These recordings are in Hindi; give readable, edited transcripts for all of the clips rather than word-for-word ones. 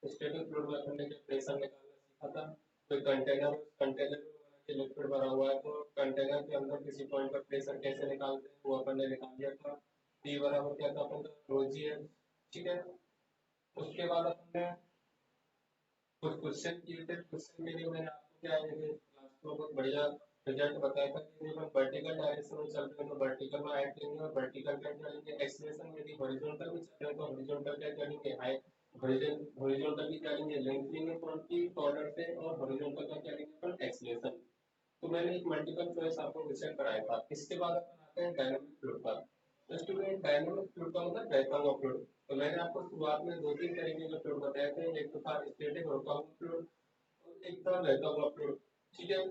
स्टैटिक फ्लूइड में अपन ने जब प्रेशर निकालना सीखा था, तो कंटेनर में लिक्विड भरा हुआ है, तो कंटेनर के अंदर किसी पॉइंट पर प्रेशर कैसे निकालते हैं वो अपन ने निकाल लिया था। P बराबर क्या था अपन का, रो जी है। ठीक है, उसके बाद अपन ने कुछ क्वेश्चन किए थे। क्वेश्चन के लिए मैंने आपको क्या है कि क्लास को बहुत बढ़िया रिजल्ट बताया था कि जब हम वर्टिकल डायरेक्शन में चल रहे हैं तो वर्टिकल में हाइट लेंगे, और वर्टिकल क्या करेंगे एक्सलेशन में, यदि हॉरिजॉन्टल में चल रहे हैं तो हॉरिजॉन्टल क्या करेंगे हाइट, हॉरिजॉन्टल की क्या लेंगे लेंथ लेंगे कौन की कॉर्नर से, और हॉरिजॉन्टल का क्या लेंगे अपन एक्सलेशन। तो मैंने एक मल्टीपल चॉइस आपको क्वेश्चन कराया था। इसके बाद अपन आते हैं डायनामिक फ्लूइड पर। तो स्टूडेंट डायनामिक फ्लूइड का मतलब बहता हुआ फ्लूइड। तो मैंने आपको शुरुआत में दो तीन तरीके के फ्लूइड बताए थे, एक तो था स्टैटिक रुका हुआ फ्लूइड और एक था बहता हुआ फ्लूइड। ठीक है,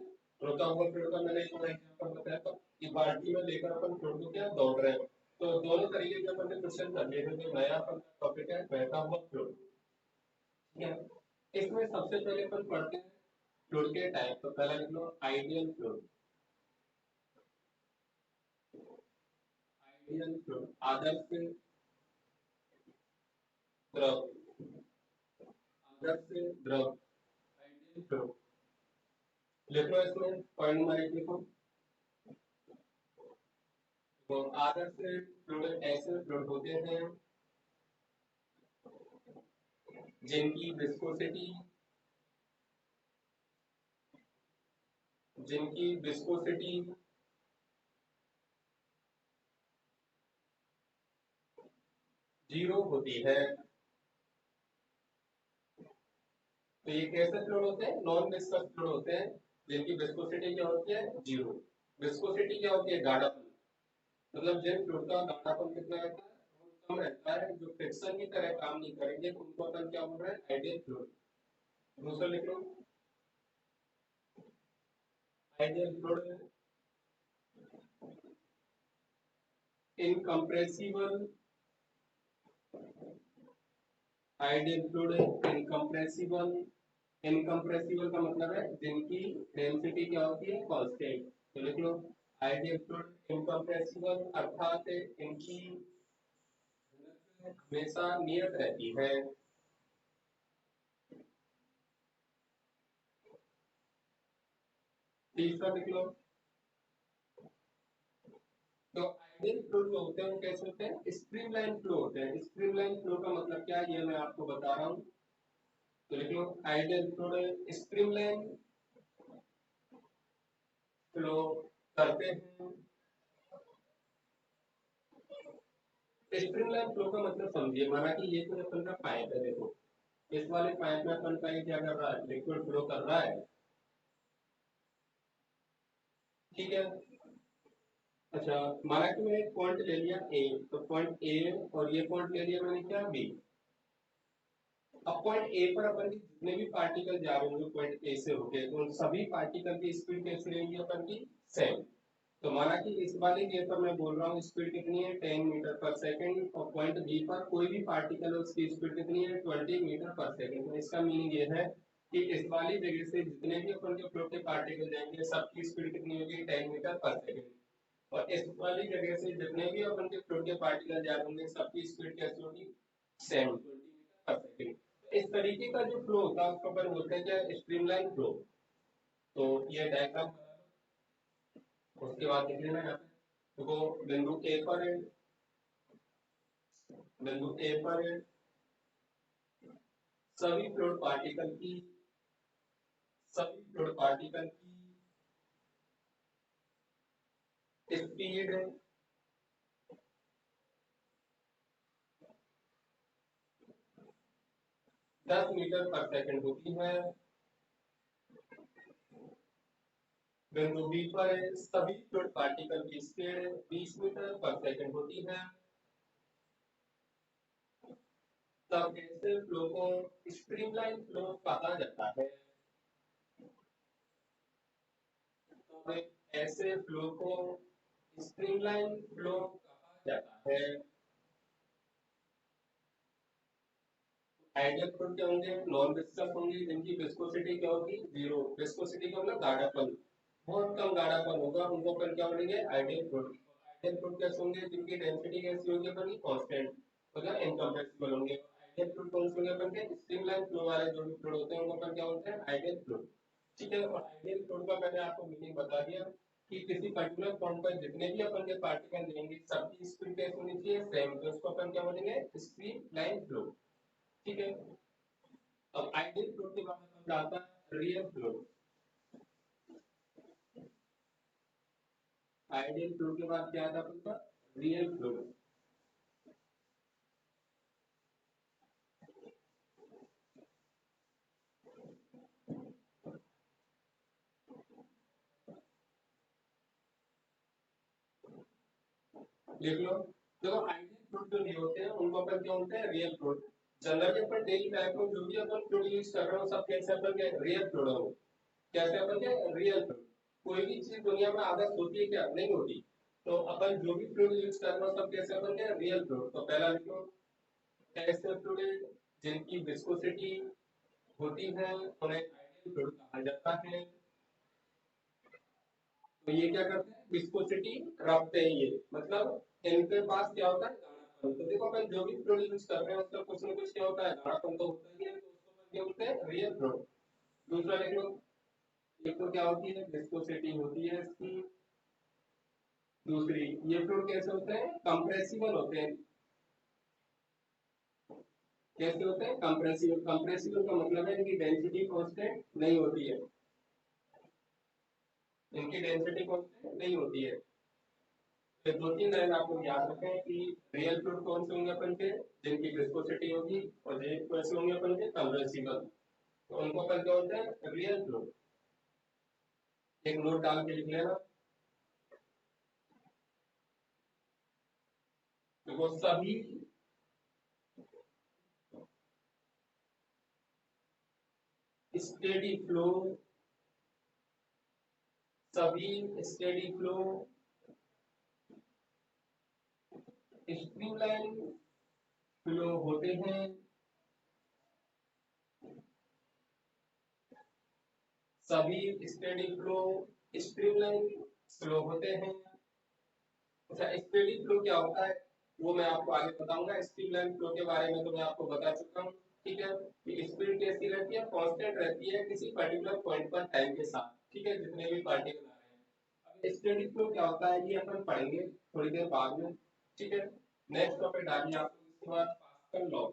रुका हुआ फ्लूइड का मैंने एक एग्जांपल बताया था कि बाल्टी में लेकर अपन फ्लूइड को क्या दौड़ रहे हैं। तो दोनों तरीके के अपन ने क्वेश्चन कर लिए थे। जो नया अपन का टॉपिक है बहता हुआ फ्लूइड। ठीक है, इसमें सबसे पहले अपन पढ़ते हैं फ्लूइड के टाइप। तो पहला लिख लो आइडियल फ्लूइड। आइडियल फ्लूइड आदर्श द्रव, आदर्श द्रव आइडियल फ्लूइड। लिखो इसमें पॉइंट नंबर एक लिखो। तो आदर्श फ्लूइड ऐसे फ्लूइड होते हैं जिनकी विस्कोसिटी, जिनकी विस्कोसिटी जीरो होती है। तो ये कैसे फ्लूइड होते हैं, नॉन विस्कस फ्लूइड होते हैं जिनकी विस्कोसिटी क्या होती है जीरो। विस्कोसिटी क्या होती है गाढ़ापन, मतलब जिन फ्लूइड का गाढ़ापन कितना रहता है बहुत कम रहता है, जो फ्रिक्शन की तरह काम नहीं करेंगे, तो उनको अपन क्या बोल रहे हैं आइडियल फ्लूइड। दूसरा लिख लो ideal fluid incompressible, ideal fluid incompressible. Incompressible का मतलब है जिनकी डेंसिटी क्या होती है कांस्टेंट। तो लिख लो आइडियल फ्लूइड इनकम्प्रेसिबल अर्थात इनकी हमेशा नियत रहती है। तीसरा लिख लो, तो आइडियल फ्लो जो होते हैं वो कैसे होते हैं स्ट्रीमलाइन फ्लो होते हैं। स्ट्रीमलाइन फ्लो का मतलब क्या है ये मैं आपको बता रहा हूँ। तो लिख लो आइडियल फ्लो स्ट्रीमलाइन फ्लो करते हैं। स्ट्रीमलाइन फ्लो का मतलब समझिए, माना कि ये कोई अपन का पाइप है, देखो इस वाले पाइप में अपन का ये क्या कर रहा है लिक्विड फ्लो कर रहा है। ठीक है, अच्छा माना कि मैंने एक पॉइंट ले लिया ए, तो पॉइंट ए और ये पॉइंट ले लिया मैंने क्या बी। अब पॉइंट ए पर अपन के जितने भी पार्टिकल जा रहे होंगे पॉइंट ए से होके, तो उन सभी पार्टिकल की स्पीड कैसी रहेगी अपन की सेम। तो माना कि इस वाले केस पर मैं बोल रहा हूँ स्पीड कितनी है 10 मीटर पर सेकंड, और पॉइंट बी पर कोई भी पार्टिकल है उसकी स्पीड कितनी है 20 मीटर पर सेकंड। तो इसका मीनिंग ये है कि इस वाली जगह से जितने भी अपन के फ्लो के पार्टिकल जाएंगे सबकी स्पीड कितनी होगी 10 मीटर पर सेकंड, और इस वाली जगह से जितने भी अपन के फ्लो के पार्टिकल जा रहे होंगे सबकी स्पीड कैसी होगी सेम 20 मीटर पर सेकंड। इस तरीके का जो फ्लो होता है उसको अपन बोलते हैं क्या स्ट्रीमलाइन फ्लो। तो ये डायग्राम, उसके बाद देख लेना यहाँ पे देखो बिंदु ए पर है, बिंदु ए पर है सभी फ्लूइड पार्टिकल की, सभी फ्लूइड पार्टिकल की स्पीड 10 मीटर पर सेकंड होती है। बिंदु बी पर है सभी फ्लूइड पार्टिकल की स्पीड 20 मीटर पर सेकंड होती है। तब ऐसे फ्लो को स्ट्रीमलाइन फ्लो कहा जाता है। तब ऐसे फ्लो को स्ट्रीमलाइन फ्लो कहा जाता है। आइडियल फ्लूइड क्या होंगे नॉन विस्कस होंगे जिनकी विस्कोसिटी क्या होगी जीरो। विस्कोसिटी का मतलब गाढ़ापन, बहुत कम गाढ़ापन होगा, उनको अपन क्या बोलेंगे आइडियल फ्लूइड। आइडियल फ्लूइड कैसे होंगे जिनकी डेंसिटी कैसी होगी अपनी कांस्टेंट, मतलब इनकम्प्रेसिबल होंगे। आइडियल फ्लूइड कौन से होंगे अपन के, स्ट्रीमलाइन फ्लो वाले जो भी फ्लूइड होते हैं उनको अपन क्या बोलते हैं, आइडियल फ्लूइड। ठीक है, और आइडियल फ्लूइड का मैंने आपको मीनिंग बता दिया कि किसी पर्टिकुलर पॉइंट पर जितने भी अपन के पार्टिकल रहेंगे सबकी स्पीड कैसे होनी चाहिए, सेम, तो उसको अपन क्या बोलेंगे, स्ट्रीमलाइन फ्लो। ठीक है, अब आइडियल फ्लूइड के बाद अपन आता है रियल फ्लूइड। आइडियल फ्लूइड के बाद क्या आता है अपन का, रियल फ्लूइड। लिख लो, देखो आइडियल फ्लूइड जो नहीं होते हैं उनको अपन क्या बोलते हैं, रियल फ्लूइड। जनरली अपन डेली लाइफ में जो भी अपन फ्लूइड यूज कर रहे हो सब कैसे अपन के रियल फ्लूइड हो, कैसे अपन के रियल फ्लूइड। कोई भी चीज दुनिया में आदत होती है क्या, नहीं होती, तो अपन जो भी फ्लूइड यूज कर रहे हो सब कैसे अपन के रियल फ्लूइड। तो पहला लिखो, ऐसे फ्लूइड जिनकी विस्कोसिटी होती है उन्हें आइडियल फ्लूइड कहा जाता है। तो ये क्या करते हैं, विस्कोसिटी रखते हैं, ये मतलब इनके पास क्या होता है, गाढ़ापन। तो देखो अपन जो भी फ्लूइड यूज कर रहे हैं उसका कुछ ना कुछ क्या होता है, गाढ़ापन तो होता ही है, तो उसको अपन क्या बोलते हैं, रियल फ्लूइड। दूसरा लिख लो, एक तो क्या होती है, विस्कोसिटी होती है इसकी। दूसरी, ये फ्लूइड कैसे होते हैं, कंप्रेसिबल होते हैं। कैसे होते हैं, कंप्रेसिबल। कंप्रेसिबल का मतलब है इनकी डेंसिटी कांस्टेंट नहीं होती है, इनकी डेंसिटी कांस्टेंट नहीं होती है। तो दो तीन लाइन आप लोग याद रखें कि रियल फ्लूइड कौन से होंगे अपन के, जिनकी विस्कोसिटी होगी, और जो कैसे होंगे अपन के, कंप्रेसिबल। तो उनको अपन क्या बोलते हैं, रियल फ्लूइड। एक नोट डाल के लिख लेना, देखो सभी स्टेडी फ्लो, सभी स्टेडी फ्लो स्ट्रीमलाइन फ्लो होते हैं, सभी स्टेडी फ्लो स्ट्रीमलाइन फ्लो होते हैं। अच्छा, स्टेडी फ्लो क्या होता है वो मैं आपको आगे बताऊंगा, स्ट्रीमलाइन फ्लो के बारे में तो मैं आपको बता चुका हूँ। ठीक है, कि स्पीड कैसी रहती है, कांस्टेंट रहती है किसी पर्टिकुलर पॉइंट पर टाइम के साथ। ठीक है, जितने भी पार्टिकल आ रहे हैं। अब स्टेडी फ्लो क्या होता है ये अपन पढ़ेंगे थोड़ी देर बाद में। ठीक है, नेक्स्ट टॉपिक डालिए आप लोग इसके बाद, pascal law.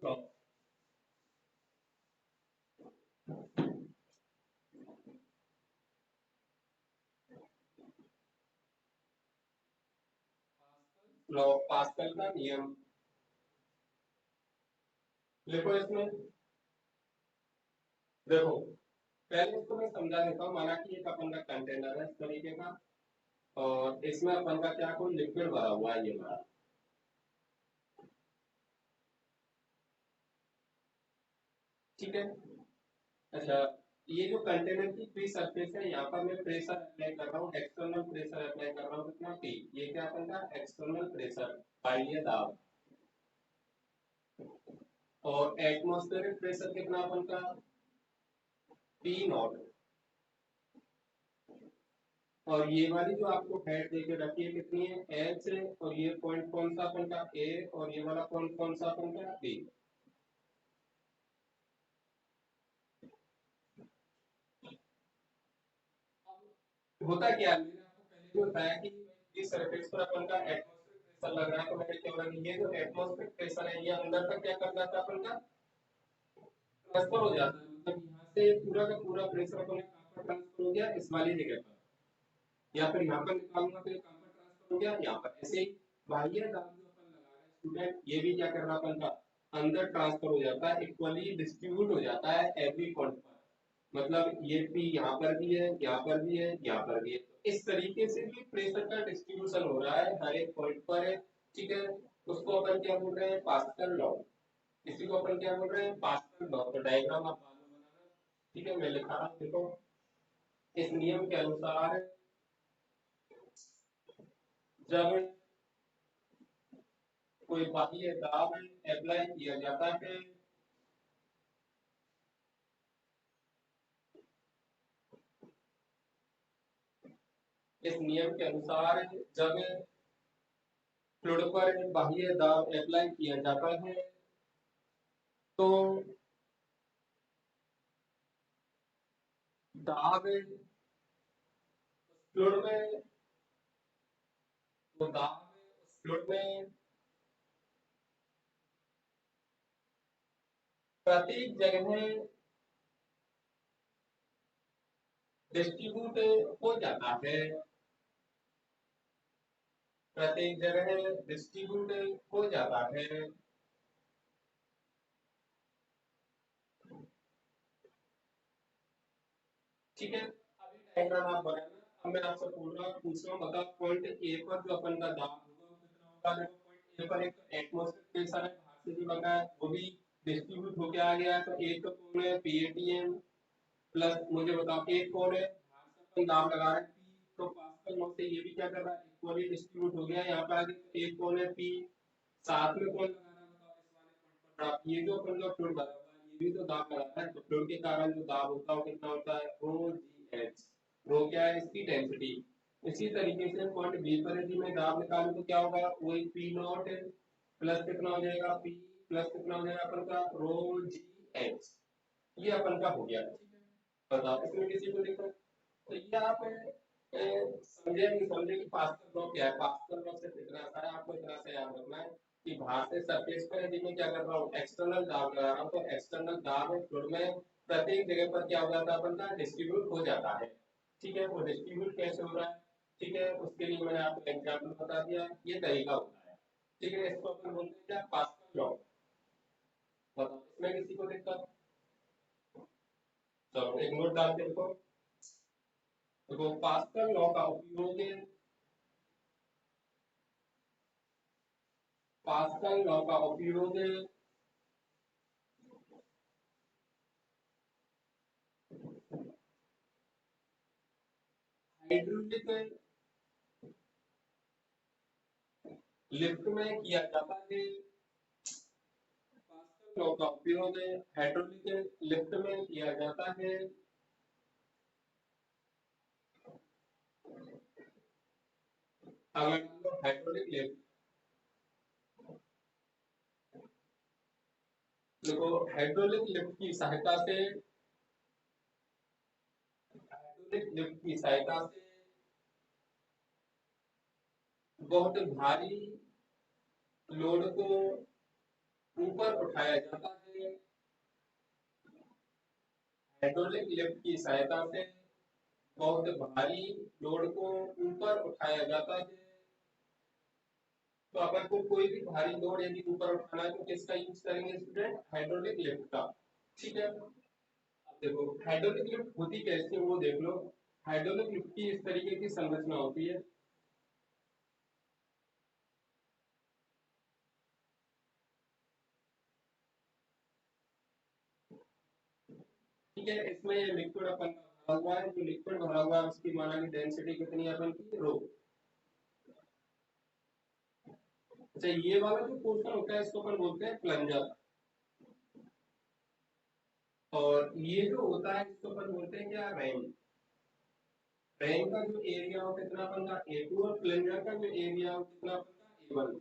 Pascal law, law, pascal का नियम। लिखो इसमें, देखो पहले इसको मैं समझा देता हूँ। माना कि एक अपन का कंटेनर है इस तरीके का, और इसमें अपन का क्या कोई लिक्विड भरा हुआ है, ये हमारा। ठीक है, अच्छा, ये जो कंटेनर की फ्री सरफेस है यहाँ पर मैं प्रेशर अप्लाई कर रहा हूँ, एक्सटर्नल प्रेशर अप्लाई कर रहा हूँ, कितना पी, ये क्या अपन का एक्सटर्नल प्रेशर, बाह्य दाब। और एटमॉस्फेरिक प्रेशर कितना अपन का, पी नॉट। और ये वाली जो आपको हेड देके रखी है कितनी है, एच। और ये पॉइंट कौन सा अपन का, ए। और ये वाला पॉइंट कौन सा अपन का, बी। होता क्या है, मैंने आपको पहले भी बताया कि इस सरफेस पर अपन का एटमॉस्फेरिक प्रेशर लग रहा है, तो मैंने क्या बोला कि ये जो एटमॉस्फेरिक प्रेशर है ये अंदर तक क्या कर जाता है अपन का, ट्रांसफर हो जाता है। मतलब यहाँ से पूरा का पूरा प्रेशर अपन का कहाँ पर ट्रांसफर हो गया, इस वाली जगह पर, या फिर यहाँ पर निकालूंगा तो ये कहाँ पर ट्रांसफर हो गया, यहाँ पर। ऐसे ही बाह्य दाब जो अपन लगा रहे हैं स्टूडेंट, ये भी क्या कर रहा है अपन का, अंदर ट्रांसफर हो जाता है, इक्वली डिस्ट्रीब्यूट हो जाता है एवरी पॉइंट पर। मतलब ये पी यहाँ पर भी है, यहाँ पर भी है, यहाँ पर भी है, तो इस तरीके से भी प्रेशर का डिस्ट्रीब्यूशन हो रहा है हर एक पॉइंट पर है। ठीक है, उसको अपन क्या बोल रहे हैं, पास्कल लॉ। इसी को अपन क्या बोल रहे हैं, पास्कल लॉ। तो डायग्राम आप बाद में बनाना। ठीक है, मैं लिखा रहा हूँ, देखो इस नियम के अनुसार जब कोई बाह्य दाब अप्लाई किया जाता है, इस नियम के अनुसार जब फ्लूइड पर बाह्य दाब अप्लाई किया जाता है तो दाब फ्लूइड में दाब फ्लूइड में प्रत्येक जगह डिस्ट्रीब्यूट हो जाता है, प्रत्येक जगह डिस्ट्रीब्यूट हो जाता है। ठीक है, अभी डायग्राम आप बनाना। अब मैं आपसे पूछ रहा हूँ बता पॉइंट ए पर जो अपन का दाब होगा वो कितना होगा। देखो पॉइंट ए पर एक एटमॉस्फेरिक प्रेशर है, बाहर से जो लगा है वो भी डिस्ट्रीब्यूट होके आ गया है। तो एक तो कौन है, पीएटीएम प्लस मुझे बताओ एक कौन है, बाहर से अपन दाब लगा रहे हैं पी, तो पास्कल लॉ से ये भी क्या कर रहा है, इक्वली डिस्ट्रीब्यूट हो गया। यहाँ पर आगे तो एक कौन है, पी, साथ में कौन लगा रहा है बताओ इस वाले पॉइंट पर दाब। ये जो अपन का फ्लूइड भरा हुआ है ये भी तो दाब लगाता है, तो फ्लूइड के कारण जो दाब होता है वो कितना होता है, रो जी एच। रो क्या है, इसकी डेंसिटी। इसी तरीके से पॉइंट बी पर यदि मैं दाब निकालूं तो क्या होगा, वही पी नॉट प्लस कितना हो जाएगा, पी प्लस कितना हो जाएगा अपन का, रो जी एच। ये अपन का हो गया। ठीक है, बताओ इसमें किसी को दिक्कत। तो ये आप समझे नहीं समझे कि पास्कल लॉ क्या है। पास्कल लॉ से इतना सा है, आपको इतना सा याद रखना है कि बाहर से सरफेस पर यदि मैं क्या कर रहा हूँ, एक्सटर्नल दाब लगा रहा हूँ, तो एक्सटर्नल दाब फ्लूइड में प्रत्येक जगह पर क्या हो जाता है अपन का, डिस्ट्रीब्यूट हो जाता है। ठीक है, वो डिस्ट्रीब्यूट कैसे हो रहा है, ठीक है, उसके लिए मैंने आपको एग्जाम्पल बता दिया, ये तरीका होता है। ठीक है, इसको अपन बोलते हैं क्या, पास्कल लॉ। बताओ इसमें किसी को दिक्कत। चलो एक नोट डाल के देखो। देखो पास्कल लॉ का उपयोग, पास्कल लॉ का उपयोग हाइड्रोलिक लिफ्ट में किया जाता है। पास्कल लॉ का उपयोग हाइड्रोलिक लिफ्ट में किया जाता है। अगर हाइड्रोलिक लिफ्ट, देखो हाइड्रोलिक लिफ्ट की सहायता से, हाइड्रोलिक लिफ्ट की सहायता से बहुत भारी लोड को ऊपर उठाया जाता है। हाइड्रोलिक लिफ्ट की सहायता से बहुत भारी लोड को ऊपर उठाया जाता है। तो अपन को कोई भी भारी लोड यदि ऊपर उठाना है तो किसका यूज करेंगे स्टूडेंट, हाइड्रोलिक लिफ्ट का। ठीक है, अब देखो हाइड्रोलिक लिफ्ट होती कैसे है वो देख लो। हाइड्रोलिक लिफ्ट की इस तरीके की संरचना होती है। ठीक है, इसमें ये लिक्विड अपन का भरा हुआ है, जो लिक्विड भरा हुआ है उसकी माना की डेंसिटी कितनी है अपन की, रो। अच्छा ये वाला जो पोर्शन होता है इसको अपन बोलते हैं प्लंजर, और ये जो होता है इसको अपन बोलते हैं क्या, रैम। रैम का जो एरिया हो कितना अपन का, A2, और प्लंजर का जो एरिया हो कितना अपन का, A1।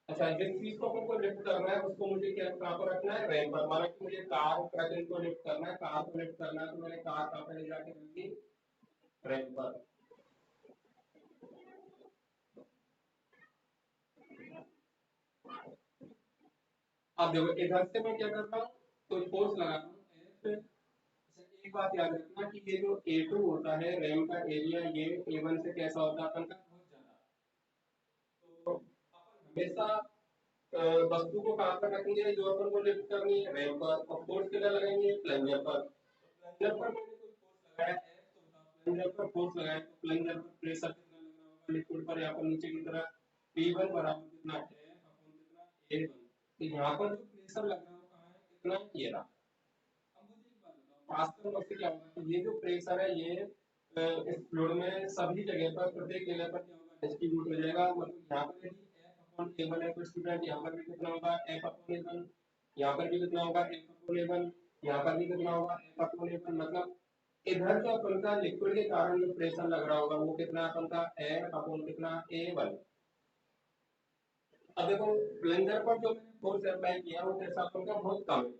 अच्छा जिस चीज को अपन को लिफ्ट करना है उसको मुझे क्या कहाँ पर रखना है, रैम पर। माना कि मुझे कार ट्रक को लिफ्ट करना है, कार को लिफ्ट करना है तो मैंने कार कहाँ पर ले जाके रख दी, रैम पर। अब देखो इधर से मैं क्या कर रहा हूँ, तो फोर्स लगा रहा हूँ F। एक बात याद रखना कि ये जो A2 होता है रैम का एरिया, ये A1 से कैसा होता है अपन का, बहुत ज्यादा। तो अपन हमेशा वस्तु को कहाँ पर रखेंगे, जो अपन को लिफ्ट करनी है रैम पर, और फोर्स किधर लगाएंगे, प्लंजर पर। प्लंजर पर मैंने कोई फोर्स लगाया है तो बताओ, प्लंजर पर फोर्स लगाया तो प्लंजर पर प्रेशर कितना लग रहा होगा लिक्विड पर, यहाँ पर नीचे की तरफ P1 बराबर कितना है, अपॉन कितना, A1। तो यहाँ पर जो प्रेशर लग रहा होगा कहाँ है, कितना, ये रहा। अब मुझे एक बात बताओ, पास्कल लॉ से क्या होगा, तो ये जो प्रेशर है ये इस फ्लूइड में सभी जगह पर, प्रत्येक जगह पर क्या होगा, डिस्ट्रीब्यूट हो जाएगा। मतलब यहाँ पर यदि F अपॉन A1 है तो स्टूडेंट यहाँ पर भी कितना होगा, F अपॉन A1, यहाँ पर भी कितना होगा, F अपॉन A1, यहाँ पर भी कितना होगा, F अपॉन A1। मतलब इधर जो अपन का लिक्विड के कारण जो प्रेशर लग रहा होगा वो कितना अपन का, F अपॉन कितना, A1। अब देखो प्लंजर पर जो मैंने फोर्स अप्लाई किया वो कैसा अपन का बहुत कम है।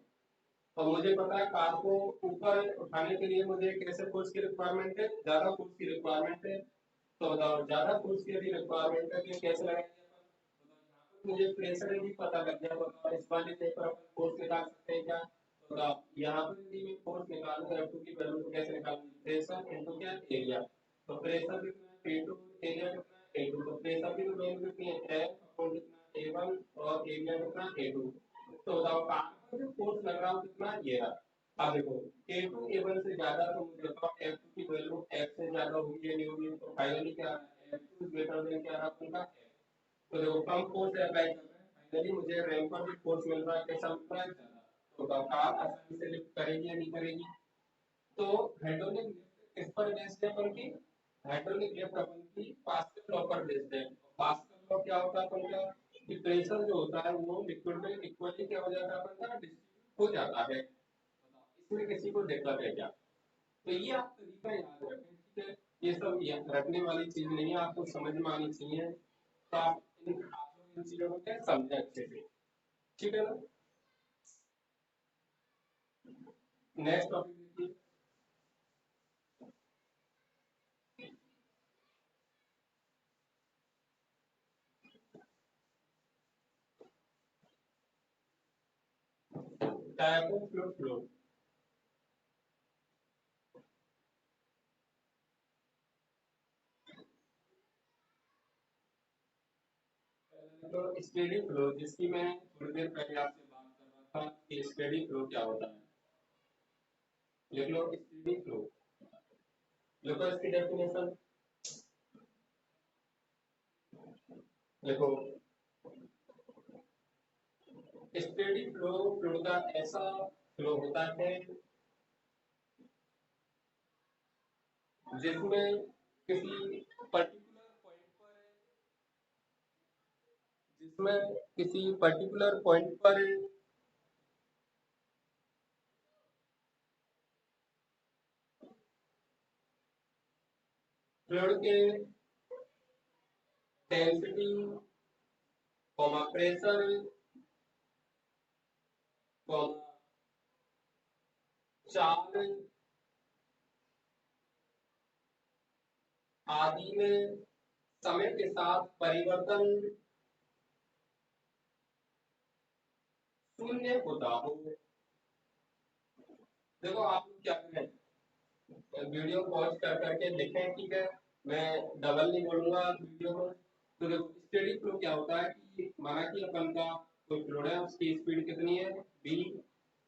और मुझे पता है कार को ऊपर उठाने के लिए मुझे कैसे फोर्स की रिक्वायरमेंट है, ज्यादा फोर्स की रिक्वायरमेंट है। तो बताओ ज्यादा फोर्स की यदि रिक्वायरमेंट है तो कैसे लगाएंगे अपन? मुझे प्रेशर भी पता लग गया, बताओ इस वाले पर अपन फोर्स निकाल सकते हैं क्या? तो बताओ यहाँ पर यदि मैं फोर्स निकालूं F2 की वैल्यू तो कैसे निकालूंगी? प्रेशर इनटू क्या, एरिया। तो प्रेशर कितना है P2, एरिया कितना है A2। तो प्रेशर की तो वैल्यू कितनी है F अपॉन कितना A1 और एरिया कितना A2। तो बताओ कार पर जो फोर्स लग रहा है कितना, ये रहा। अब देखो A2 A1 से ज्यादा, तो मुझे बताओ F2 की वैल्यू F से ज्यादा होगी या नहीं होगी? तो फाइनली क्या F2 इज ग्रेटर देन क्या रहा अपना F। तो देखो कम फोर्स अप्लाई कर रहे हैं, फाइनली मुझे रैम पर भी फोर्स मिल रहा है, कैसा मिल रहा है, ज्यादा। तो बताओ कार आसानी से लिफ्ट करेगी या नहीं करेगी? तो हाइड्रोलिक लिफ्ट किस पर बेस्ड है अपन की? हाइड्रोलिक लिफ्ट अपन की पास्कल लॉ पर बेस्ड है। पास्कल लॉ क्या होता है अपन का? कि प्रेशर जो होता है वो लिक्विड में इक्वली क्या हो जाता है अपन का, डिस्ट्रीब्यूट हो जाता है। इसमें किसी को दिक्कत है क्या? तो ये आप तरीका याद रखें, ठीक है। ये सब रखने वाली चीज नहीं है, आपको समझ में आनी चाहिए। तो आप लोग इन चीजों को क्या समझें अच्छे से, ठीक है ना। नेक्स्ट टॉपिक देखिए। Type of fluid flow. तो स्टेडी फ्लो जिसकी मैं थोड़ी देर पहले आपसे बात कर रहा था कि स्टेडी फ्लो क्या होता है। लिख लो स्टेडी फ्लो, लिखो इसकी डेफिनेशन। देखो स्टेडी फ्लो फ्लूइड का ऐसा फ्लो होता है जिसमें किसी पर्टिकुलर पॉइंट पर, जिसमें किसी पर्टिकुलर पॉइंट पर फ्लूइड के डेंसिटी, प्रेशर, चार्ज आदि में समय के साथ परिवर्तन शून्य होता हो। देखो आप लोग क्या करें, वीडियो पॉज कर करके देखें, ठीक है। मैं डबल नहीं बोलूंगा वीडियो को। तो देखो स्टेडी फ्लो क्या होता है कि माना कि अपन का कोई फ्लूइड है, उसकी स्पीड कितनी है b,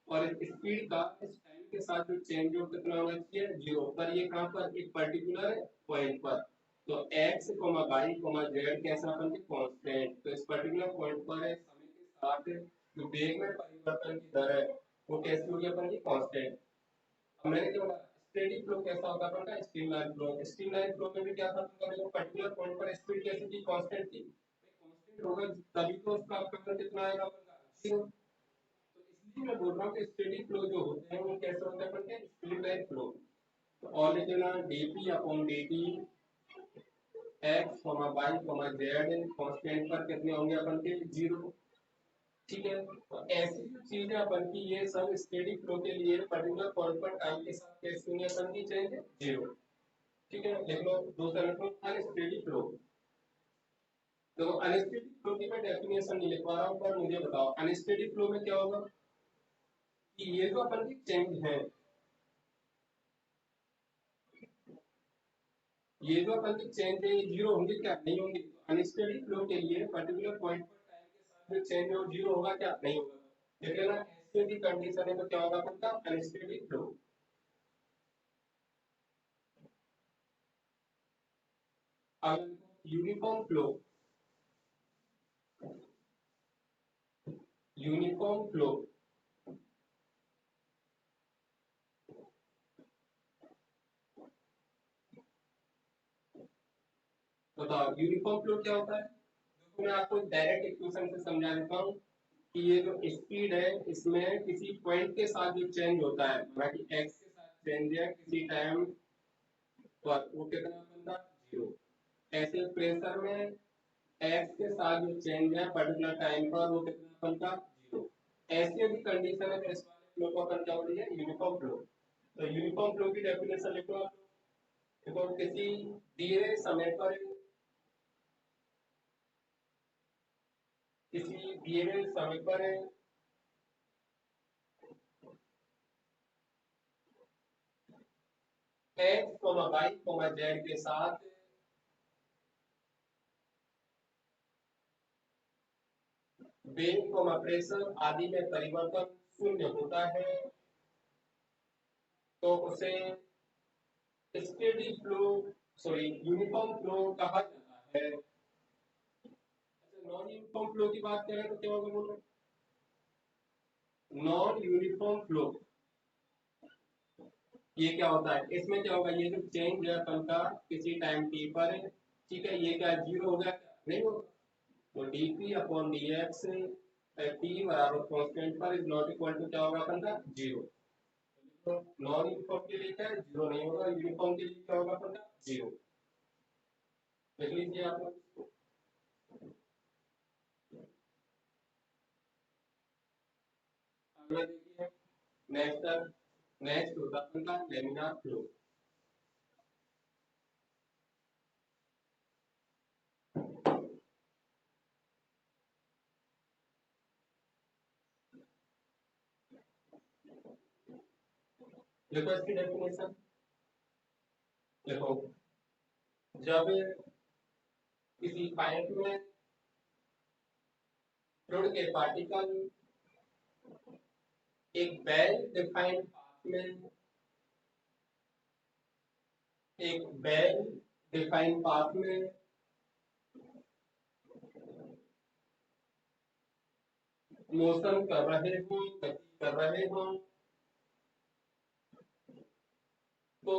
और इस स्पीड का इस टाइम के साथ जो चेंज हो कितना होना चाहिए, 0 पर। ये कहाँ पर, एक पर्टिकुलर पॉइंट पर। तो x, y, z कैसा अपन के कांस्टेंट, तो इस पर्टिकुलर पॉइंट पर है समय के साथ जो वेग में परिवर्तन की दर है वो कैसी होगी अपन की, कांस्टेंट। अब मैंने क्या बोला, स्टेडी फ्लो कैसा होता है अपना, स्ट्रीमलाइन फ्लो। स्ट्रीमलाइन फ्लो में भी क्या था अपना, देखो पर्टिकुलर पॉइंट पर स्पीड कैसी थी, कांस्टेंट थी। कांस्टेंट होगा तभी तो उसका आपका कितना आएगा अपना, 0। तो इसलिए मैं बोल रहा हूँ कि स्टेडी फ्लो जो होते हैं वो कैसे होते हैं अपन के, स्ट्रीमलाइन फ्लो। तो और लिख लेना dp upon dt x, y, z constant पर कितने होंगे अपन के, 0। ठीक है। तो ऐसी जो चीजें अपन की ये सब स्टेडी फ्लो के लिए पर्टिकुलर पॉइंट पर टाइम के साथ कैसे होंगी अपन की, चेंज 0। ठीक है, लिख लो दूसरा, लिख लो अनस्टेडी फ्लो। तो अनस्टेडी फ्लो की मैं डेफिनेशन नहीं लिख पा रहा हूँ, पर मुझे बताओ अनस्टेडी फ्लो में क्या होगा कि ये जो अपन की चेंज है, ये जो अपन की चेंज है ये 0 होंगे क्या, नहीं होंगे। तो अनस्टेडी फ्लो के लिए पर्टिकुलर पॉइंट पर टाइम के साथ जो चेंज है वो 0 होगा क्या, नहीं होगा। देख लेना ऐसी यदि कंडीशन है तो क्या होगा अपन का अनस्टेडी फ्लो। अब यूनिफॉर्म फ्लो, यूनिफॉर्म फ्लो। बताओ यूनिफॉर्म फ्लो क्या होता है। देखो मैं आपको डायरेक्ट इक्वेशन से समझा देता हूँ कि ये जो स्पीड है इसमें किसी पॉइंट के साथ जो चेंज होता है, माना कि एक्स के साथ चेंज है किसी टाइम पर, वो कितना बनता है, 0। ऐसे प्रेशर में एक्स के साथ जो चेंज है पर्टिकुलर टाइम पर वो कितना अपन का जीरो। ऐसी यदि कंडीशन है तो इस वाले फ्लो को अपन क्या बोलेंगे यूनिफॉर्म फ्लो। तो यूनिफॉर्म फ्लो की डेफिनेशन लिखो आप। देखो किसी दिए समय पर किसी दिए गए समय पर एक्स वाई जेड के साथ वेग प्रेशर आदि में परिवर्तन शून्य होता है तो उसे steady flow sorry uniform flow कहा जाता है। अच्छा नॉन यूनिफॉर्म फ्लो की बात करें तो क्या होगा बोलो। नॉन यूनिफॉर्म फ्लो ये क्या होता है इसमें क्या होगा ये जो चेंज है अपन का किसी टाइम टी पर ठीक है ये क्या जीरो हो गया नहीं होगा। तो D P upon D x T बराबर कांस्टेंट पर इज नॉट इक्वल टू क्या होगा अपन का जीरो। तो नॉन यूनिफॉर्म के लिए क्या है जीरो नहीं होगा यूनिफॉर्म के लिए क्या होगा अपन का जीरो। देख लीजिए आप लोग। अगला देखिए नेक्स्ट नेक्स्ट होता है अपन का लेमिनार फ्लो। देखो इसकी डेफिनेशन देखो जब किसी पाइप में फ्लूइड के पार्टिकल एक वेल डिफाइंड पाथ में एक वेल डिफाइंड पाथ में मोशन कर रहे हो गति कर रहे हो तो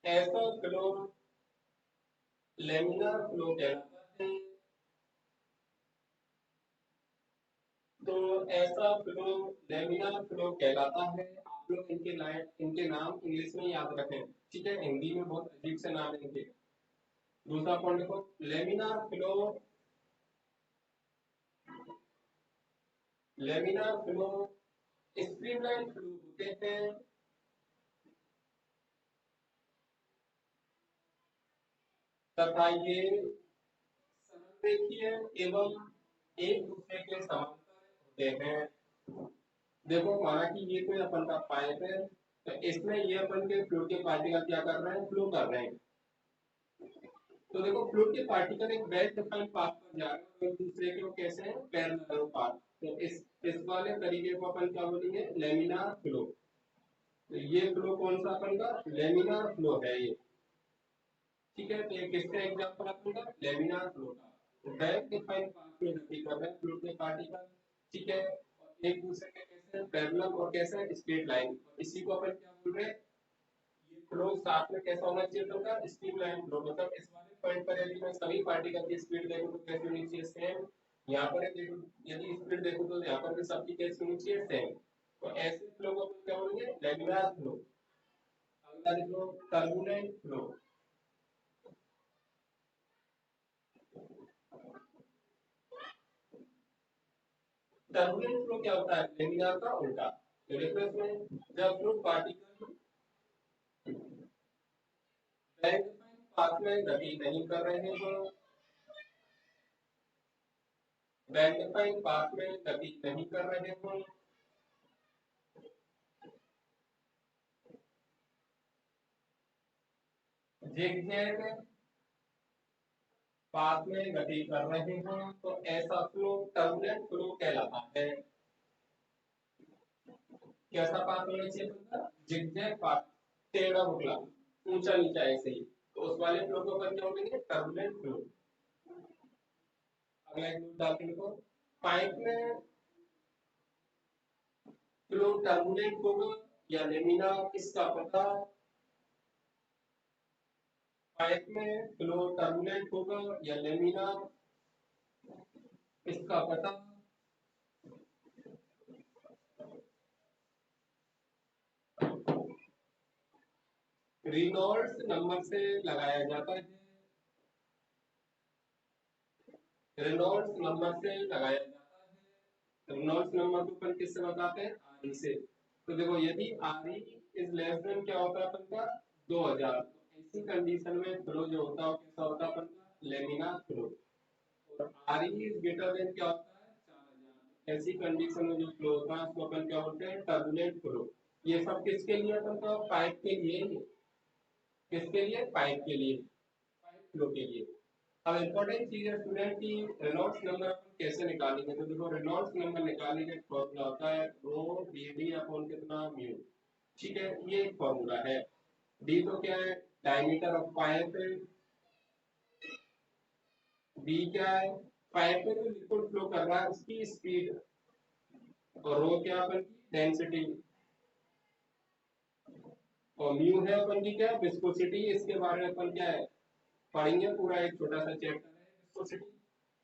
ऐसा फ्लो लेमिनार फ्लो कहलाता है। तो ऐसा फ्लो लेमिनार फ्लो कहलाता है। आप लोग इनके लाइन इनके नाम इंग्लिश में याद रखें ठीक है हिंदी में बहुत अजीब से नाम है इनके। दूसरा पॉइंट देखो लेमिनार फ्लो स्ट्रीमलाइन फ्लो होते हैं तथा ये सरलरेखीय एवं एक दूसरे के समांतर होते हैं। देखो माना कि ये कोई अपन का पाइप है तो इसमें ये अपन के फ्लूइड के पार्टिकल क्या कर रहे हैं फ्लो कर रहे हैं। तो देखो फ्लूइड के पार्टिकल एक वेल डिफाइंड पाथ पर जा रहे हैं और एक दूसरे के वो कैसे हैं पैरेलल पाथ। तो इस वाले तरीके को अपन क्या बोलेंगे लेमिनार फ्लो। तो ये फ्लो कौन सा अपन का लेमिनार फ्लो है ये ठीक है। तो ये किसका एग्जांपल अपन का लेमिनार फ्लो का वेल डिफाइंड पाथ में गति कर रहे हैं फ्लूइड के पार्टिकल ठीक है और एक दूसरे के कैसे पैरेलल और कैसे स्ट्रेट लाइन इसी को अपन क्या बोल रहे हैं ये फ्लो साथ में कैसा होना चाहिए तो का स्ट्रीम लाइन फ्लो मतलब इस वाले पॉइंट पर यदि मैं सभी पार्टिकल की स्पीड देखूं तो कैसी होनी चाहिए सेम। यहाँ पर यदि स्पीड देखूं तो यहाँ पर भी सबकी कैसी होनी चाहिए सेम। तो ऐसे फ्लो को अपन क्या बोलेंगे लेमिनार फ्लो। अगला देख लो टर्बुलेंट फ्लो। टर्बुलेंट फ्लो क्या होता है लेमिनार का उल्टा। तो देखो इसमें जब फ्लो पार्टिकल पाथ में गति नहीं कर रहे हो वेल पाथ में गति नहीं कर रहे हो जिगजैग पाथ में गति कर रहे हो तो ऐसा फ्लो टर्बुलेंट फ्लो कहलाता है। कैसा पाथ होना चाहिए था जिगजैग पाथ टेढ़ा बुकला ऊंचा नीचा ऐसे ही तो उस वाले फ्लो को अपन क्या बोलेंगे टर्बुलेंट फ्लो। अगला एक डालते देखो पाइप में फ्लो टर्बुलेंट होगा या लेमिनार इसका पता। पाइप में फ्लो टर्बुलेंट होगा या लेमिनार इसका पता। रेनॉल्ड्स नंबर से लगाया जाता है, रेनॉल्ड्स नंबर से लगाया जाता है। रेनॉल्ड्स नंबर को अपन किससे बताते हैं, आर ई से। तो देखो यदि R E is less than क्या होता है अपन का 2000, तो ऐसी कंडीशन में फ्लो जो होता है वो कैसा होता है अपन का लेमिनार फ्लो। और R E is greater than क्या होता है 4000, ऐसी कंडीशन में जो फ्लो होता है उसको अपन क्या बोलते हैं टर्बुलेंट फ्लो। ये सब किसके लिए अपन का पाइप के लिए, किसके लिए पाइप के लिए, पाइप फ्लो के लिए। अब इम्पोर्टेंट चीज है स्टूडेंट की रेनॉल्ड्स नंबर अपन कैसे निकालेंगे। तो देखो रेनॉल्ड्स नंबर निकालने का फॉर्मूला होता है रो डी डी अपॉन कितना म्यू। ठीक है, ये एक फॉर्मूला है। डी तो क्या है डायमीटर ऑफ पाइप, बी क्या है पाइप में जो लिक्विड फ्लो कर रहा है उसकी स्पीड, और रो क्या अपन की डेंसिटी, और म्यू है अपन की क्या विस्कोसिटी। इसके बारे में अपन क्या है पढ़ेंगे, पूरा एक छोटा सा चैप्टर है विस्कोसिटी।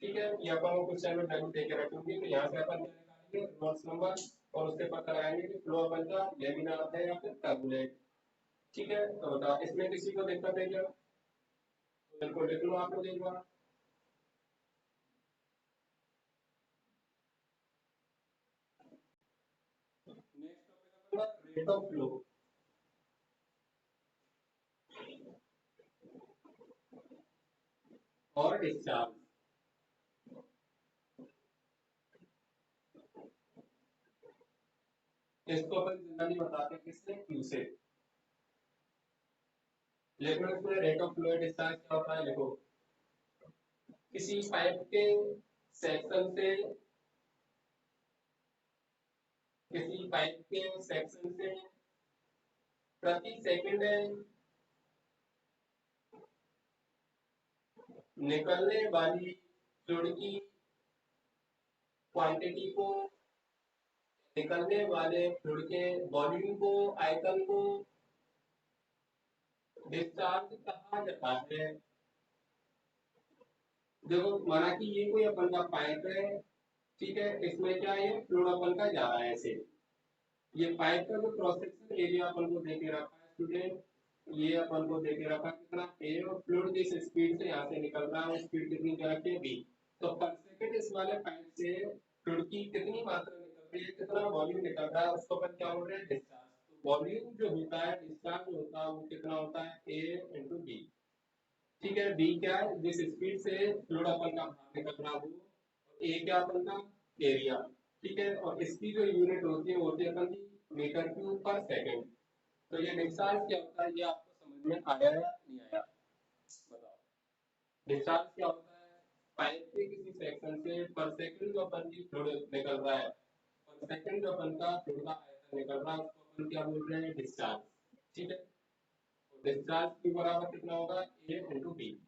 ठीक है, ये अपन को क्वेश्चन में वैल्यू देके रखेंगे, तो यहाँ से अपन क्या निकालेंगे रेनॉल्ड्स नंबर, और उससे पता लगाएंगे कि फ्लो अपन का लेमिनार है या फिर टर्बुलेंट। ठीक है, तो बताओ इसमें किसी को दिक्कत है क्या, तो बिल्कुल लिख लो आप लोग एक बार। Next topic rate of flow. और डिस्चार्ज, इसको अपन जनरली बताते हैं किससे, क्यू से। लेकिन इसमें रेट ऑफ फ्लो डिस्चार्ज क्या होता है, देखो किसी पाइप के सेक्शन से, किसी पाइप के सेक्शन से प्रति सेकंड निकलने वाली फ्लूइड की क्वांटिटी को, निकलने वाले फ्लूइड के वॉल्यूम को, आयतन को डिस्चार्ज कहा जाता है। देखो माना कि ये कोई अपन का पाइप है, ठीक है, इसमें क्या है फ्लूइड अपन का जा रहा है ऐसे। ये पाइप का जो क्रॉस सेक्शन एरिया अपन को देके रखा है स्टूडेंट, ये अपन को देके रखा है कितना ए, और फ्लूइड जिस स्पीड से यहाँ से निकल रहा है वो स्पीड कितनी क्या रखी है बी। तो पर सेकंड इस वाले पाइप से फ्लूइड की कितनी मात्रा निकल रही है, कितना वॉल्यूम निकल रहा है, उसको अपन क्या बोल रहे हैं डिस्चार्ज। तो वॉल्यूम जो होता है डिस्चार्ज जो होता है वो कितना होता है ए इंटू बी। ठीक है, बी क्या है जिस स्पीड से फ्लूइड अपन का बाहर निकल रहा है वो, और ए क्या अपन का एरिया। ठीक है, और इसकी जो यूनिट होती है वो होती है अपन की मीटर क्यूब पर सेकंड। तो ये डिस्चार्ज क्या होता है ये आपको समझ में आया या नहीं आया, बताओ। डिस्चार्ज क्या होता है, पाइप के किसी सेक्शन से पर सेकंड जो अपन की फ्लूइड निकल रहा है, पर सेकंड जो अपन का फ्लूइड का आयतन निकल रहा है उसको अपन क्या बोल रहे हैं डिस्चार्ज। ठीक है, तो डिस्चार्ज की बराबर कितना होगा ए इंटू बी,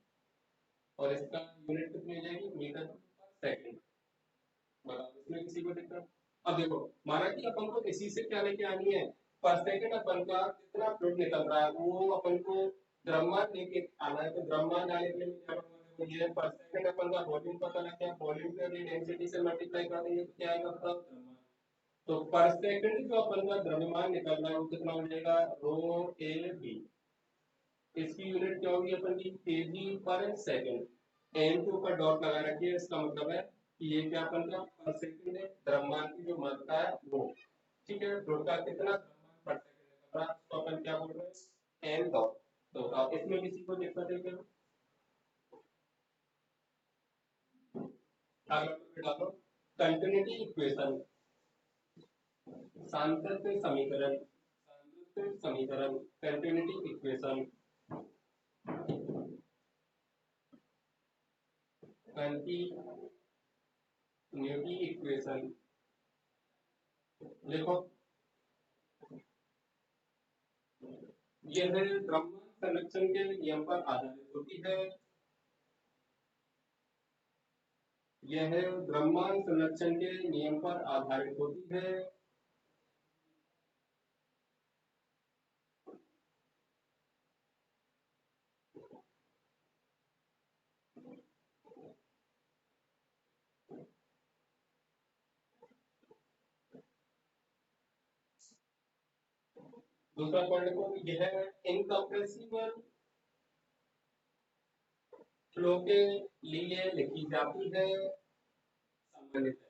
और इसका यूनिट कितनी हो जाएगी मीटर पर सेकंड। बताओ इसमें किसी को दिक्कत। अब देखो माना कि अपन को इसी से क्या लेके आनी है, पर सेकंड अपन का कितना फ्लूइड निकल रहा है वो अपन को द्रव्यमान लेके आना है। तो द्रव्यमान डालने के लिए क्या करूंगा, देखो ये पर सेकंड अपन का वॉल्यूम पता लग गया, वॉल्यूम को यदि डेंसिटी से मल्टीप्लाई कर देंगे तो क्या आएगा बताओ द्रव्यमान। तो पर सेकंड जो अपन का द्रव्यमान निकल रहा है वो कितना हो जाएगा रो ए बी। इसकी यूनिट क्या होगी अपन की केजी पर सेकंड। एम के ऊपर डॉट लगा रखिए, इसका मतलब है कि ये क्या अपन का पर सेकंड है, द्रव्यमान की जो मात्रा है वो। ठीक है, फ्लूइड का कितना द्रव्यमान पर सेकंड निकल रहा है उसको अपन क्या बोल रहे हैं एम डॉट। तो अब इसमें किसी को दिक्कत है क्या, अगला टॉपिक डालो कंटिन्यूटी इक्वेशन, सांतत्य समीकरण, सांतत्य समीकरण कंटिन्यूटी इक्वेशन, कंटिन्यूटी इक्वेशन। देखो यह द्रव्यमान संरक्षण के नियम पर आधारित होती है, यह द्रव्यमान संरक्षण के नियम पर आधारित होती है। दूसरा पॉइंट देखो, यह इनकम्प्रेसिबल फ्लो के लिए लिखी जाती है सामान्यतः।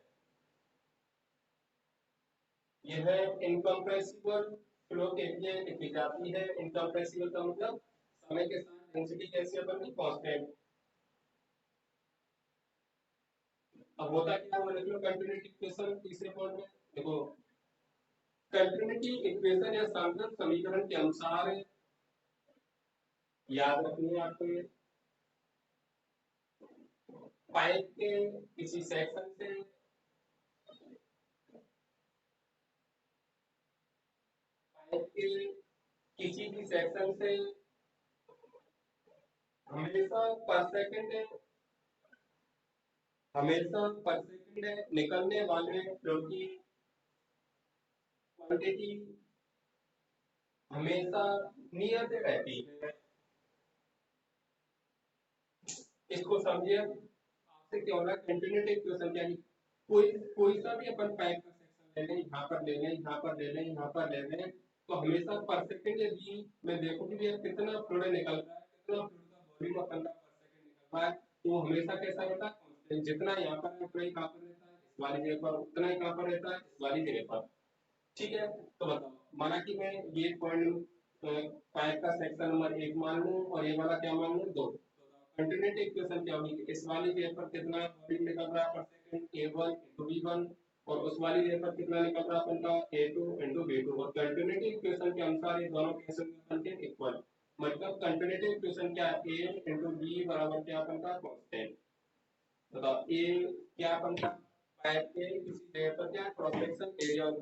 यह इनकम्प्रेसिबल फ्लो के लिए लिखी जाती है। इनकम्प्रेसिबल का मतलब समय के साथ डेंसिटी कैसी बनी, कांस्टेंट। अब होता क्या है, लिख लो कंटिन्यूटी इक्वेशन तीसरे पॉइंट में देखो। कंटिन्यूटी इक्वेशन या सांख्यिक समीकरण के अनुसार याद रखनी है आपको ये, पाइप के किसी सेक्शन से पाइप के किसी भी सेक्शन से हमेशा पर सेकंड निकलने वाले फ्लो की क्वांटिटी हमेशा नियत रहती है। इसको समझिए, आपसे क्या हो रहा है, कंटिन्यूटी इक्वेशन क्या है, कोई कोई सा भी अपन पाइप का सेक्शन ले लें, यहाँ पर ले लें, यहाँ पर ले लें, यहाँ पर ले लें, तो हमेशा पर सेकंड यदि मैं देखूं कि भैया कितना फ्लूइड निकल रहा है, कितना फ्लूइड का वॉल्यूम अपन का पर सेकंड निकल रहा है, तो वो हमेशा कैसा रहता है, कांस्टेंट। जितना यहाँ पर है उतना ही कहाँ पर रहता है, इस वाली जगह पर, उतना ही कहाँ पर रहता है, इस वाली जगह पर। ठीक है, तो बताओ, माना कि मैं ये पॉइंट पाइप का सेक्शन नंबर 1 मान लूं और ये वाला क्या मान लूं, 2। कंटिन्यूटी इक्वेशन क्या होगी, इस वाली जगह पर कितना वॉल्यूम निकल रहा है पर सेकंड, a1 into v1, और उस वाली जगह पर कितना निकल रहा है अपन का a2 into v2। और कंटिन्यूटी इक्वेशन के अनुसार ये दोनों कैसे बनते हैं, इक्वल। मतलब कंटिन्यूटी इक्वेशन क्या है, a into b बराबर क्या अपन का, कांस्टेंट। बताओ a क्या अपन का, पाइप के किसी जगह पर क्या क्रॉस सेक्शन एरिया, और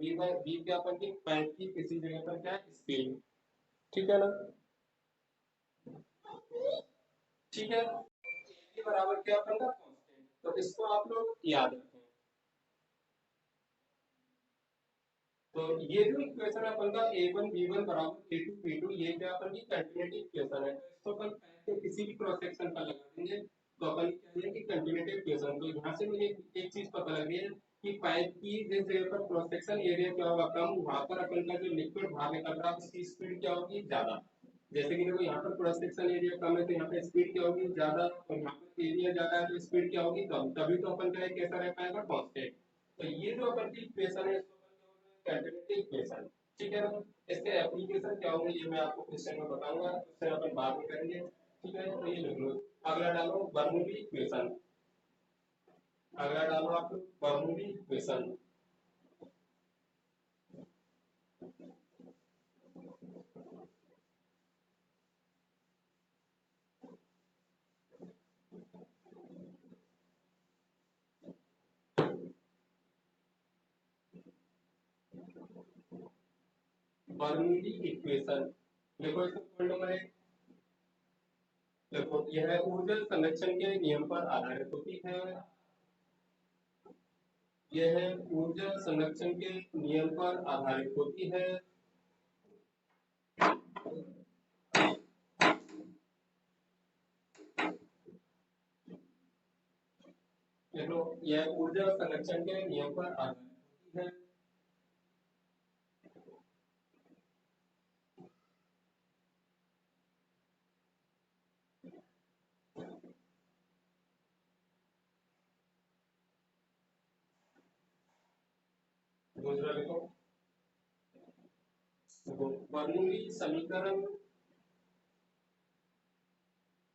b क्या अपन की पाइप की किसी जगह पर क्या स्पीड। ठीक है ना, ठीक है। a बराबर क्या अपन का, कांस्टेंट। तो इसको आप लोग याद रखें। तो ये जो इक्वेशन है अपन का a1 b1 बराबर a2 b2, ये क्या अपन की कंटिन्यूटी इक्वेशन है। तो इसको अपन पाइप के किसी भी क्रॉस सेक्शन पर लगा देंगे तो अपन क्या है कि कंटिन्यूटी इक्वेशन। तो यहाँ से मुझे एक चीज पता लग रही है कि पाइप की जिस जगह पर क्रॉस सेक्शन एरिया क्या होगा कम, वहां पर अपन का जो लिक्विड बाहर निकल रहा है उसकी स्पीड क्या होगी, ज्यादा। जैसे कि देखो यहाँ पर क्रॉस सेक्शन एरिया कम है तो यहाँ पे स्पीड क्या होगी, ज्यादा, और यहाँ पर एरिया ज्यादा है तो स्पीड क्या होगी, कम। तभी तो अपन का कैसा रह पाएगा, कांस्टेंट। तो ये जो अपन की इक्वेशन है कंटिन्यूटी इक्वेशन। ठीक है ना, इसके एप्लीकेशन क्या होंगे ये मैं आपको क्वेश्चन में बताऊंगा, उससे अपन बाद में करेंगे। ठीक है, तो ये लिख लो। अगला डालो बर्नौली इक्वेशन। अगला डालो आप बर्नौली इक्वेशन। बर्नौली इक्वेशन देखो, इसका पॉइंट नंबर 1 देखो, यह ऊर्जा संरक्षण के नियम पर आधारित होती है। यह ऊर्जा संरक्षण के नियम पर आधारित होती है। देखो, यह ऊर्जा संरक्षण के नियम पर आधारित होती है। दूसरा देखो, बर्नौली समीकरण,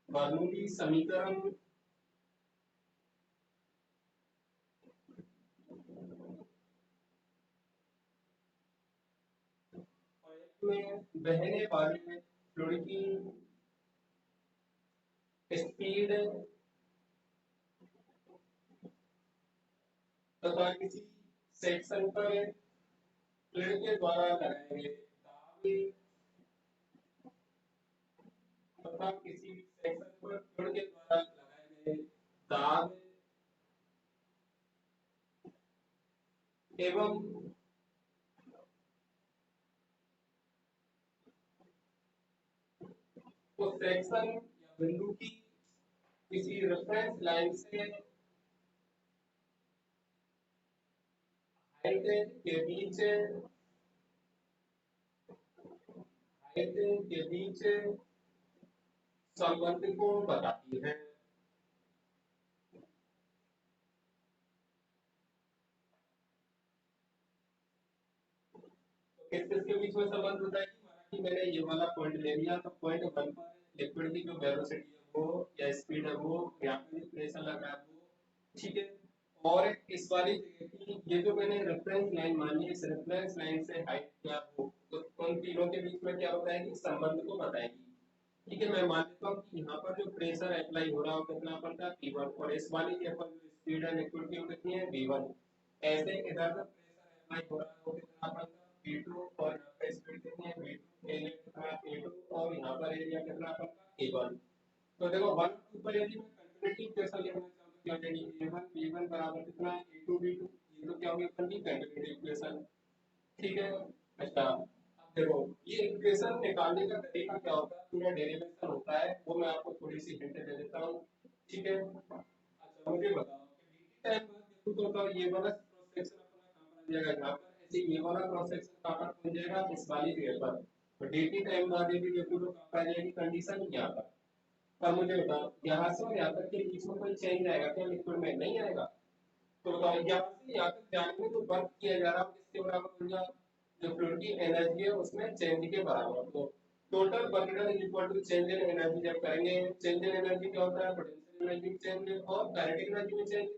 बर्नौली समीकरण में बहने वाले फ्लूइड की स्पीड तथा किसी सेक्शन पर फ्लूइड के द्वारा लगाए गए दाब तथा किसी सेक्शन पर फ्लूइड के द्वारा लगाए गए दाब एवं उस सेक्शन या बिंदु की किसी रेफरेंस लाइन से हाइट के बीच हाइट के बीच संबंध को बताती है। तो किस किस के बीच में संबंध बताएगी, माना कि मैंने ये वाला पॉइंट ले लिया, तो पॉइंट वन पर लिक्विड की जो वेलोसिटी है वो या स्पीड है वो, यहाँ पे प्रेशर लग रहा है वो, ठीक है। और इस वाली जगह की ये जो मैंने रेफरेंस लाइन मानी है, इस रेफरेंस लाइन से हाइट क्या हो, तो उन तीनों के बीच में क्या बताएगी, संबंध को बताएगी। ठीक है, मैं मान लेता हूँ कि यहाँ पर जो प्रेशर अप्लाई हो रहा हो कितना पड़ता है P1, और इस वाली के ऊपर जो स्पीड है लिक्विड की वो कितनी है V1। ऐसे इधर का प्रेशर अप्लाई हो रहा हो कितना पड़ता है P2, और यहाँ पर स्पीड कितनी है V2, एरिया कितना है A2, और यहाँ पर एरिया कितना पड़ता है A1। तो देखो 1 2 पर यदि मैं कंटिन्यूटी इक्वेशन लिखना चाहूँ तो क्या हो जाएगी, A1 V1 बराबर कितना है A2 V2, ये तो क्या हो गया अपनी कंटिन्यूटी इक्वेशन। ठीक है। अच्छा, अब देखो ये इक्वेशन निकालने का तरीका क्या होता है, पूरा डेरिवेशन होता है, वो मैं आपको थोड़ी सी हिंट दे देता हूँ। ठीक है, अच्छा मुझे बताओ कि dt टाइम बाद देखो तो बताओ ये वाला क्रॉस सेक्शन अपना कहाँ पर आ जाएगा, यहाँ पर, ऐसे ये वाला क्रॉस सेक्शन कहाँ पर बन जाएगा, इस वाली जगह पर। तो dt टाइम बाद यदि देखो तो कहाँ पर आ जाएगी कंडीशन, यहाँ पर मुझे बताओ यहाँ से और यहाँ तक के बीच में कोई चेंज आएगा क्या लिक्विड में, नहीं आएगा। तो बताओ यहाँ से यहाँ तक जाने में जो वर्क किया जा रहा है किसके बराबर हो जाएगा, जो फ्लूइड की एनर्जी है उसमें चेंज के बराबर। तो total work done is equal to change in energy, जब करेंगे चेंज इन एनर्जी क्या होता है, पोटेंशियल एनर्जी चेंज और काइनेटिक एनर्जी में चेंज।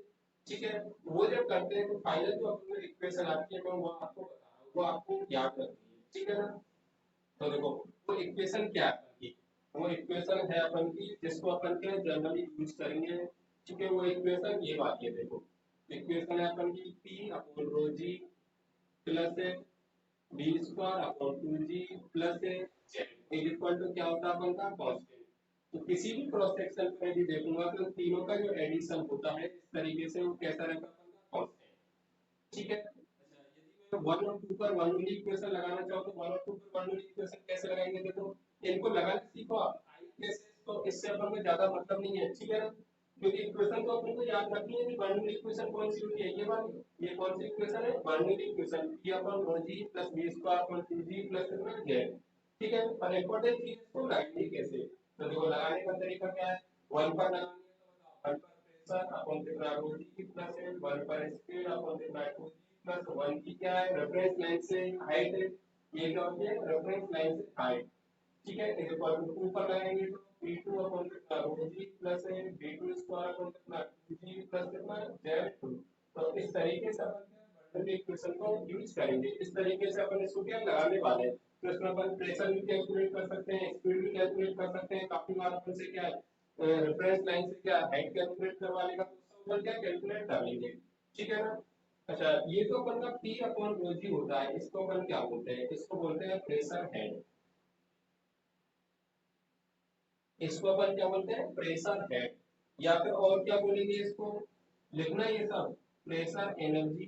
ठीक है, वो जब करते हैं तो फाइनल जो अपनी इक्वेशन आती है मैं वो आपको बता रहा हूँ, वो आपको याद रखनी है, ठीक है ना। तो देखो वो इक्वेशन क्या है अपन की, वो इक्वेशन है अपन की जिसको अपन के जनरली यूज करेंगे। ठीक है, वो इक्वेशन ये वाली है, देखो इक्वेशन है अपन की P upon rho G plus B square upon two G plus Z is equal to क्या होता है अपन का कांस्टेंट। तो किसी भी क्रॉस सेक्शन पर यदि देखूंगा तो तीनों का जो एडिशन होता है इस तरीके से वो कैसा रहता है अपन का कांस्टेंट। ठीक है, अच्छा यदि मैं वन और टू पर वन वाली इक्वेशन लगाना चाहूँ तो वन और टू पर वन वाली इक्वेशन कैसे लगाएंगे, देखो इनको लगाना सीखो आप, आई कैसे, तो इससे अपन को ज्यादा मतलब नहीं है, ठीक है ना। क्योंकि इक्वेशन को अपन को याद रखनी है कि वन वाली इक्वेशन कौन सी होती है, ये वाली, ये कौन सी इक्वेशन है, वन वाली equation, P upon rho G plus B square upon two G plus कितना जेड। ठीक है, पर इंपॉर्टेंट चीज इसको लगाएंगे कैसे, तो देखो लगाने का तरीका क्या है, वन पर लगाएंगे तो वन पर प्रेशर अपॉन कितना रो जी प्लस वन पर स्पीड अपॉन कितना टू प्लस वन की क्या है रेफरेंस लाइन से हाइट, ये क्या होती है रेफरेंस लाइन से हाइट। ठीक है, इसे पर टू पर लगाएंगे तो p2 अपॉन कितना रो G plus b2 square upon कितना 2g प्लस कितना z2। तो इस तरीके से अपन बर्नौली इक्वेशन को यूज करेंगे, इस तरीके से अपन इसको क्या लगाने वाले हैं। तो इसमें अपन प्रेशर भी कैलकुलेट कर सकते हैं, स्पीड भी कैलकुलेट कर सकते हैं, काफी बार अपन से क्या है रेफरेंस लाइन से क्या हाइट कैलकुलेट करवा लेगा, तो सब अपन क्या कैलकुलेट कर लेंगे। ठीक है ना। अच्छा ये तो अपन का P अपॉन रो जी होता है, इसको अपन क्या बोलते हैं, इसको बोलते हैं प्रेशर हेड। इसको अपन क्या बोलते हैं, प्रेशर हेड, या फिर और क्या बोलेंगे इसको, लिखना ये सब pressure energy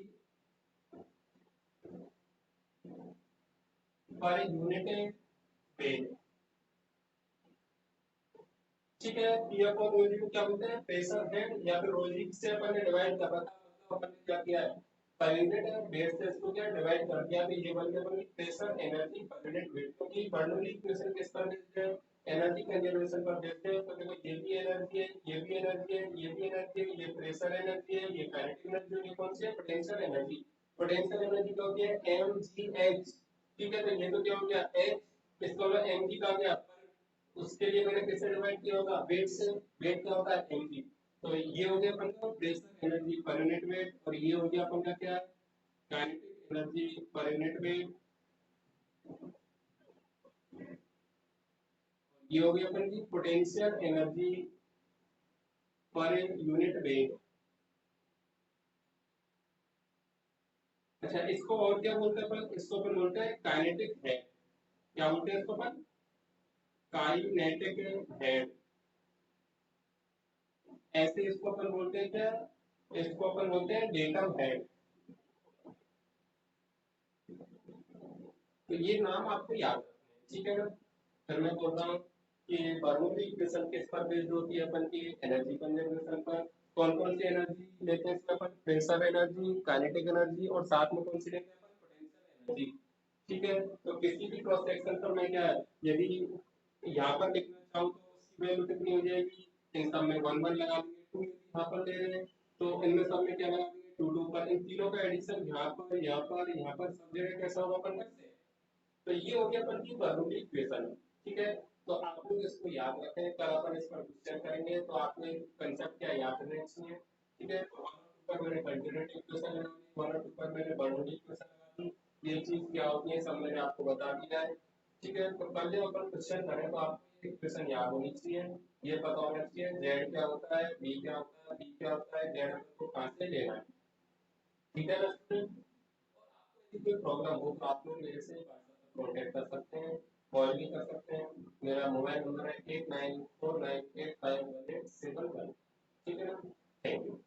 per unit page. ठीक है, पी अपॉन रो जी को क्या बोलते हैं, प्रेशर हेड, या फिर रो जी से अपन ने डिवाइड कर रखा, मतलब अपन ने क्या किया है पर यूनिट है बेस से इसको क्या डिवाइड कर दिया, तो ये बन गया अपन pressure energy per unit weight, क्योंकि बर्नौली इक्वेशन किस पर बेस्ड है, एनर्जी कंजर्वेशन पर बेस्ड है। तो देखो ये भी एनर्जी है, ये भी एनर्जी है, ये भी एनर्जी है, ये प्रेशर एनर्जी है, ये काइनेटिक एनर्जी है, ये कौन सी है पोटेंशियल एनर्जी। पोटेंशियल एनर्जी क्या होती है एम जी एच। ठीक है, तो ये तो क्या हो गया एच, इसको मैं एम जी का गया, उसके लिए मैंने किससे डिवाइड किया होगा, वेट से, वेट क्या होता है एमजी। तो ये हो गया अपन का pressure energy per unit wait, और ये हो गया अपन का क्या kinetic energy per unit wait, ये हो गया अपन की potential energy per unit wait. अच्छा इसको और क्या बोलते हैं अपन, इसको अपन बोलते हैं काइनेटिक हेड, क्या बोलते हैं इसको अपन, काइनेटिक हेड, ऐसे इसको अपन बोलते हैं क्या, इसको अपन बोलते हैं डेटम हेड। तो ये नाम आपको याद रखने हैं, ठीक है ना। फिर मैं बोल रहा हूँ कि बर्नौली इक्वेशन किस पर बेस्ड होती है अपन की, एनर्जी कंजर्वेशन पर। कौन कौन सी एनर्जी लेते हैं इसमें अपन, प्रेशर एनर्जी, काइनेटिक एनर्जी, और साथ में कौन सी लेते हैं अपन पोटेंशियल एनर्जी। ठीक है। तो किसी भी क्रॉस सेक्शन पर मैं क्या है, यदि यहाँ पर लिखना चाहूँ तो उसकी वैल्यू कितनी हो जाएगी, इन सब में वन वन लगा देंगे, टू यहाँ पर ले रहे हैं तो इनमें सब में क्या लगा देंगे, टू टू पर, इन तीनों का एडिशन यहाँ पर यहाँ पर यहाँ पर सब जगह कैसा होगा अपन करते हैं। तो ये हो गया अपन की बर्नौली इक्वेशन। ठीक है। तो आप लोग इसको याद रखें, कल अपन इस पर क्वेश्चन करेंगे तो आपको एक कंसेप्ट क्या याद रखना चाहिए। ठीक है। तो वन और टू पर मैंने कंटिन्यूटी इक्वेशन लगा दी, वन और टू पर मैंने बर्नौली इक्वेशन लगा दी, ये चीज क्या होती है सब मैंने आपको बता दिया है। ठीक है। तो कल जब अपन क्वेश्चन करें तो आपको इक्वेशन याद होनी चाहिए, ये पता होना चाहिए जेड क्या होता है, बी क्या होता है, बी क्या होता है, जेड को कहाँ से लेना है। ठीक है ना स्टूडेंट। यदि कोई प्रॉब्लम हो तो आप लोग मेरे से व्हाट्सएप पर कॉन्टैक्ट कर सकते हैं, कॉल भी कर सकते हैं। मेरा मोबाइल नंबर है 8949851871। ठीक है ना। Thank you.